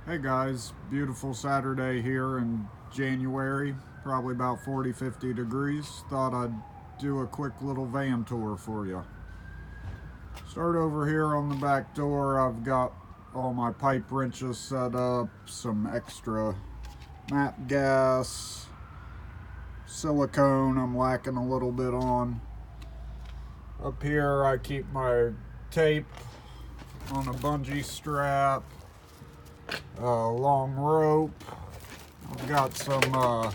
Hey guys, beautiful Saturday here in January, probably about 40-50 degrees. Thought I'd do a quick little van tour for you. Start over here on the back door. I've got all my pipe wrenches set up, some extra map gas, silicone I'm lacking a little bit on. Up here I keep my tape on a bungee strap, long rope. I've got some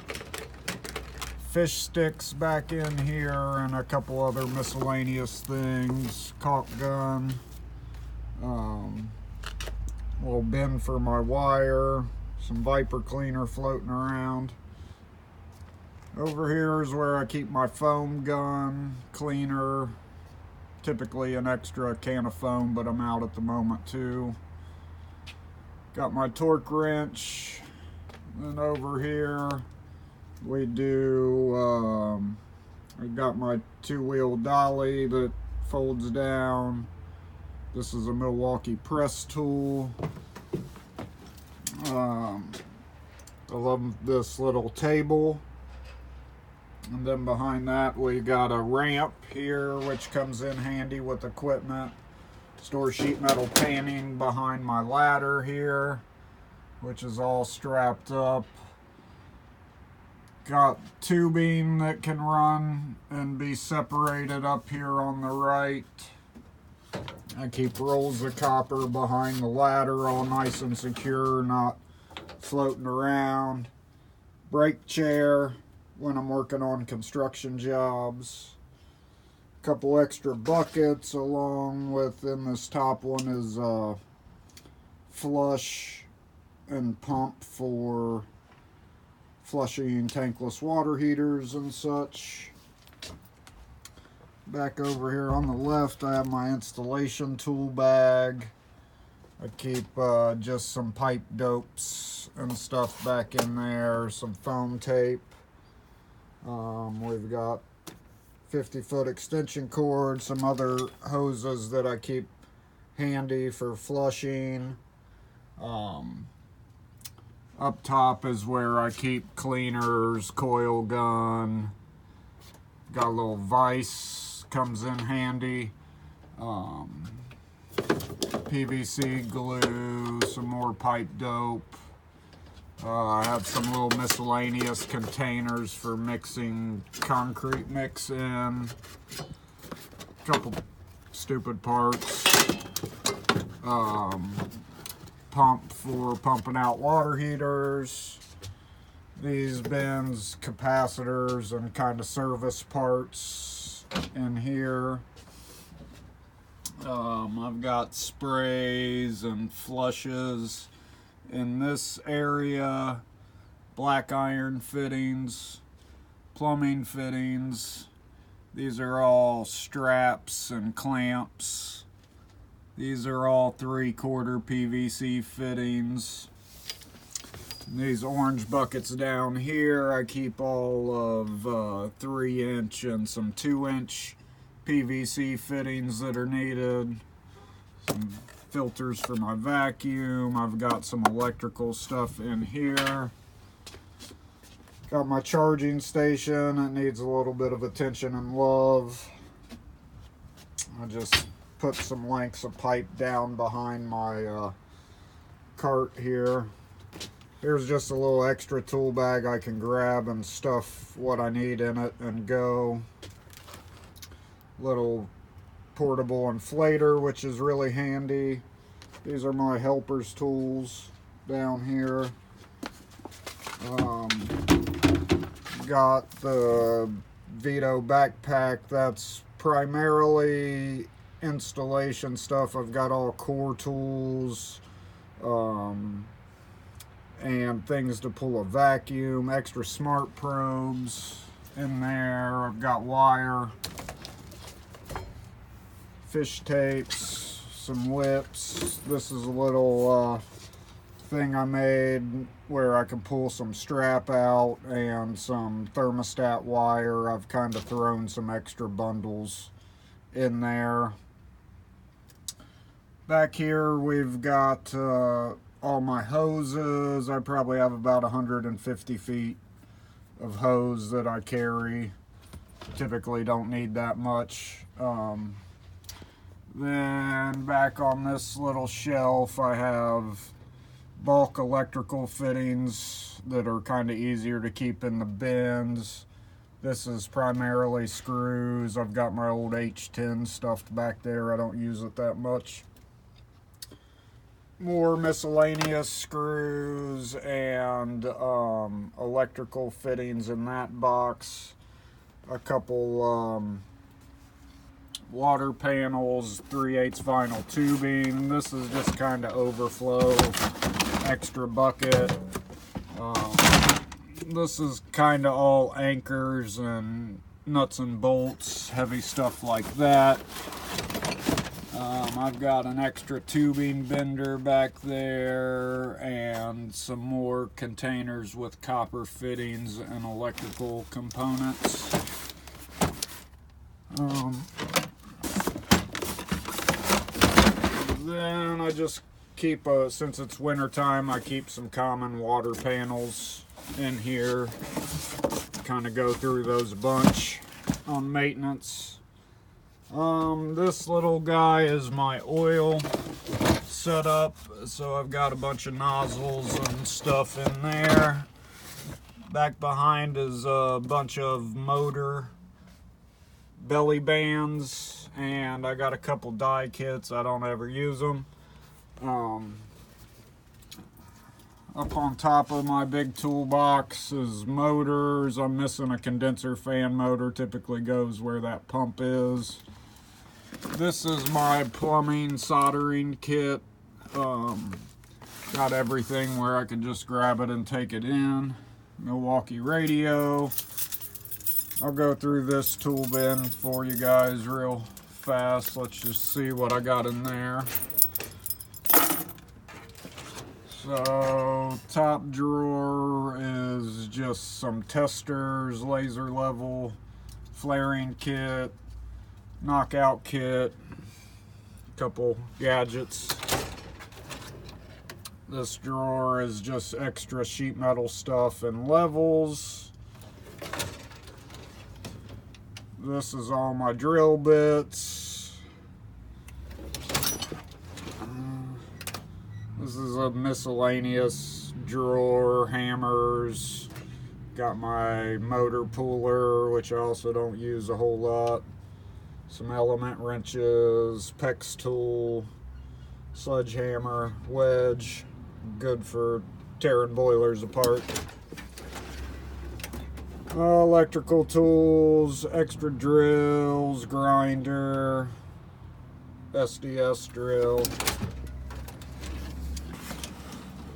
fish sticks back in here and a couple other miscellaneous things, caulk gun, little bin for my wire, some Viper cleaner floating around. Over here is where I keep my foam gun, cleaner, typically an extra can of foam, but I'm out at the moment too. Got my torque wrench. Then over here we got my two-wheel dolly that folds down. This is a Milwaukee press tool. I love this little table. And then behind that we got a ramp here which comes in handy with equipment. Store sheet metal painting behind my ladder here, which is all strapped up. Got tubing that can run and be separated up here on the right. I keep rolls of copper behind the ladder, all nice and secure, not floating around. Brake chair when I'm working on construction jobs. Couple extra buckets, along with, in this top one is flush and pump for flushing tankless water heaters and such. Back over here on the left I have my installation tool bag. I keep just some pipe dopes and stuff back in there, some foam tape. We've got 50-foot extension cord, some other hoses that I keep handy for flushing. Up top is where I keep cleaners, coil gun. Got a little vise, comes in handy. PVC glue, some more pipe dope. I have some little miscellaneous containers for mixing concrete mix in. Couple stupid parts. Pump for pumping out water heaters. These bins, capacitors, and kind of service parts in here. I've got sprays and flushes in this area, black iron fittings, plumbing fittings. These are all straps and clamps. These are all 3/4 PVC fittings. These orange buckets down here, I keep all of 3-inch and some 2-inch PVC fittings that are needed. Some filters for my vacuum. I've got some electrical stuff in here. Got my charging station. It needs a little bit of attention and love. I just put some lengths of pipe down behind my cart here. Here's just a little extra tool bag I can grab and stuff what I need in it and go. Little portable inflator, which is really handy. These are my helper's tools down here. Got the Vito backpack. That's primarily installation stuff. I've got all core tools and things to pull a vacuum, extra smart probes in there. I've got wire, fish tapes, some whips. This is a little thing I made where I can pull some strap out and some thermostat wire. I've kind of thrown some extra bundles in there. Back here we've got all my hoses. I probably have about 150 feet of hose that I carry. Typically don't need that much. Then back on this little shelf I have bulk electrical fittings that are kind of easier to keep in the bins. This is primarily screws. I've got my old H10 stuffed back there. I don't use it that much. More miscellaneous screws and electrical fittings in that box. A couple water panels, 3/8 vinyl tubing. This is just kind of overflow, extra bucket. This is kind of all anchors and nuts and bolts, heavy stuff like that. I've got an extra tubing bender back there and some more containers with copper fittings and electrical components. Then I just keep, since it's winter time, I keep some common water panels in here. Kind of go through those a bunch on maintenance. This little guy is my oil setup, so I've got a bunch of nozzles and stuff in there. Back behind is a bunch of motor belly bands, and I got a couple die kits. I don't ever use them. Up on top of my big toolbox is motors. I'm missing a condenser fan motor. Typically goes where that pump is. This is my plumbing soldering kit. Got everything where I can just grab it and take it in. Milwaukee radio. I'll go through this tool bin for you guys real fast. Let's just see what I got in there. So, top drawer is just some testers, laser level, flaring kit, knockout kit, a couple gadgets. This drawer is just extra sheet metal stuff and levels. This is all my drill bits. This is a miscellaneous drawer, hammers. Got my motor puller, which I also don't use a whole lot. Some element wrenches, PEX tool, sledgehammer, wedge. Good for tearing boilers apart. Electrical tools, extra drills, grinder, SDS drill.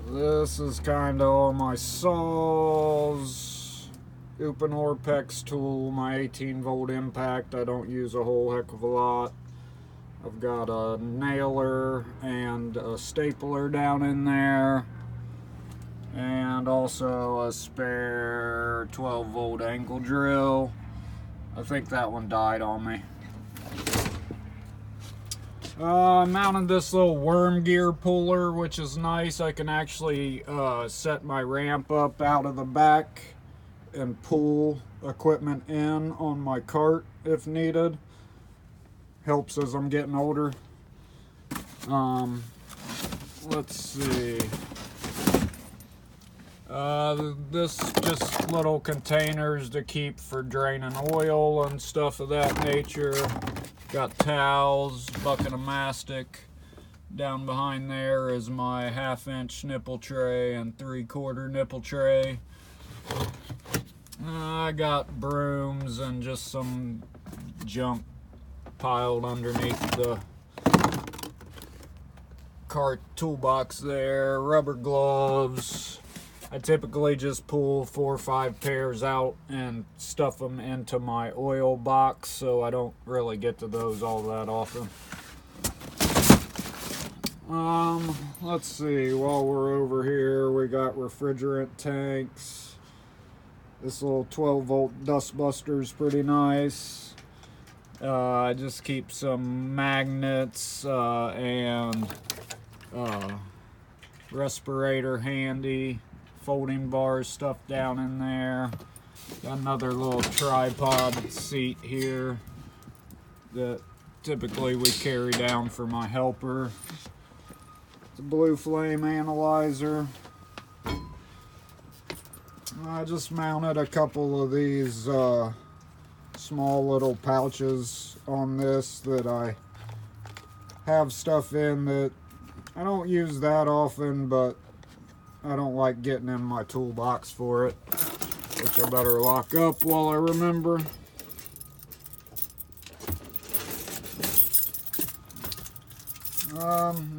This is kind of all my saws, Uponor PEX tool, my 18-volt impact. I don't use a whole heck of a lot. I've got a nailer and a stapler down in there, and also a spare 12-volt angle drill. I think that one died on me. I mounted this little worm gear puller, which is nice. I can actually set my ramp up out of the back and pull equipment in on my cart if needed. Helps as I'm getting older. Let's see. This just little containers to keep for draining oil and stuff of that nature. Got towels, bucket of mastic. Down behind there is my 1/2-inch nipple tray and 3/4 nipple tray. I got brooms and just some junk piled underneath the cart toolbox there. Rubber gloves. I typically just pull 4 or 5 pairs out and stuff them into my oil box, so I don't really get to those all that often. Let's see, while we're over here, we got refrigerant tanks. This little 12-volt dust buster is pretty nice. I just keep some magnets and respirator handy, folding bars stuffed down in there. Got another little tripod seat here that typically we carry down for my helper. It's a blue flame analyzer. I just mounted a couple of these small little pouches on this that I have stuff in that I don't use that often, but I don't like getting in my toolbox for it, which I better lock up while I remember.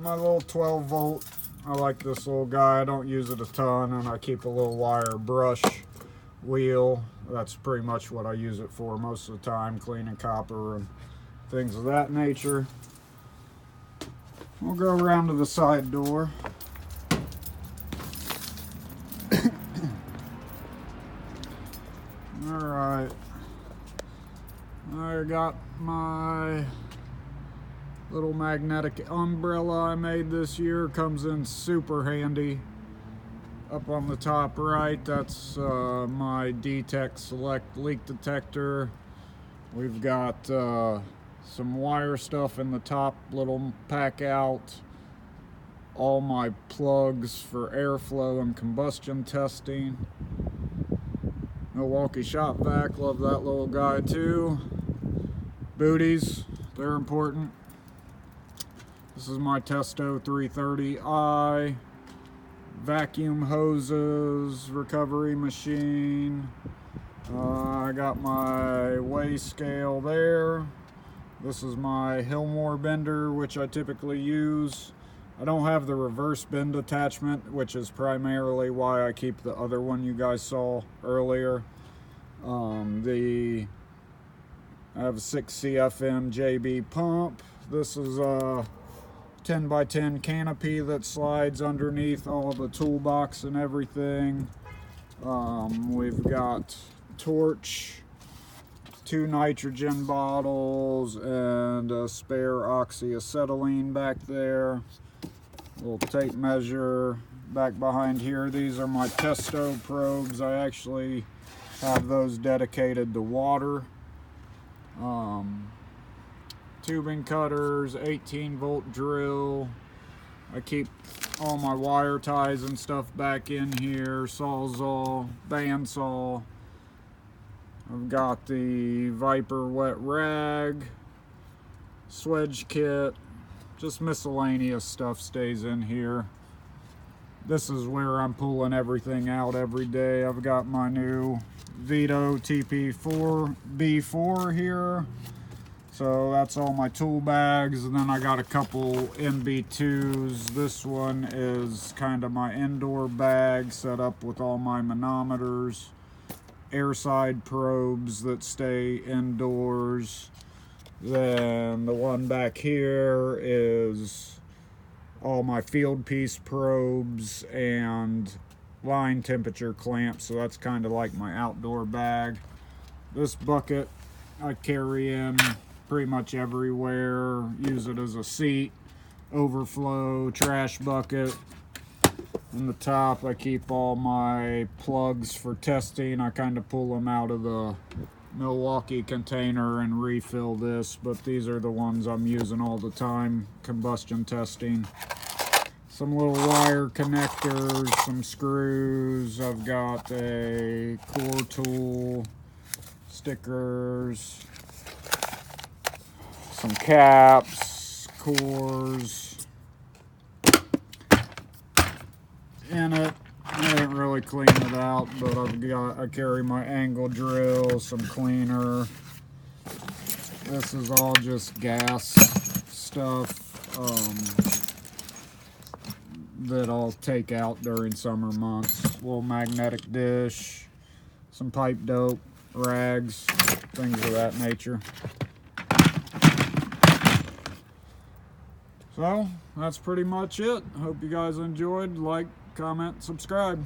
My little 12 volt, I like this little guy. I don't use it a ton, and I keep a little wire brush wheel. That's pretty much what I use it for most of the time, cleaning copper and things of that nature. We'll go around to the side door. Alright, I got my little magnetic umbrella I made this year. Comes in super handy. Up on the top right, that's my D-Tech Select leak detector. We've got some wire stuff in the top little pack out. All my plugs for airflow and combustion testing. Milwaukee shop vac, love that little guy too. Booties, they're important. This is my Testo 330i. Vacuum hoses, recovery machine. I got my weigh scale there. This is my Hillmore bender, which I typically use. I don't have the reverse bend attachment, which is primarily why I keep the other one you guys saw earlier. I have a 6 CFM JB pump. This is a 10x10 canopy that slides underneath all the toolbox and everything. We've got torch, 2 nitrogen bottles, and a spare oxyacetylene back there. Little tape measure back behind here. These are my Testo probes. I actually have those dedicated to water. Tubing cutters, 18 volt drill. I keep all my wire ties and stuff back in here. Sawzall, bandsaw. I've got the Viper wet rag, swedge kit, just miscellaneous stuff stays in here. This is where I'm pulling everything out every day. I've got my new Vito TP4B4 here. So that's all my tool bags, and then I got a couple MB2s. This one is kind of my indoor bag set up with all my manometers, airside probes that stay indoors. Then the one back here is all my field piece probes and line temperature clamps, so that's kind of like my outdoor bag. This bucket I carry in pretty much everywhere, use it as a seat, overflow, trash bucket. In the top I keep all my plugs for testing. I kind of pull them out of the Milwaukee container and refill this, but these are the ones I'm using all the time, combustion testing. Some little wire connectors, some screws. I've got a core tool, stickers, some caps, cores in it. I didn't really clean it out, but I carry my angle drill, some cleaner. This is all just gas stuff that I'll take out during summer months. Little magnetic dish, some pipe dope, rags, things of that nature. So that's pretty much it. Hope you guys enjoyed. Like, comment, subscribe.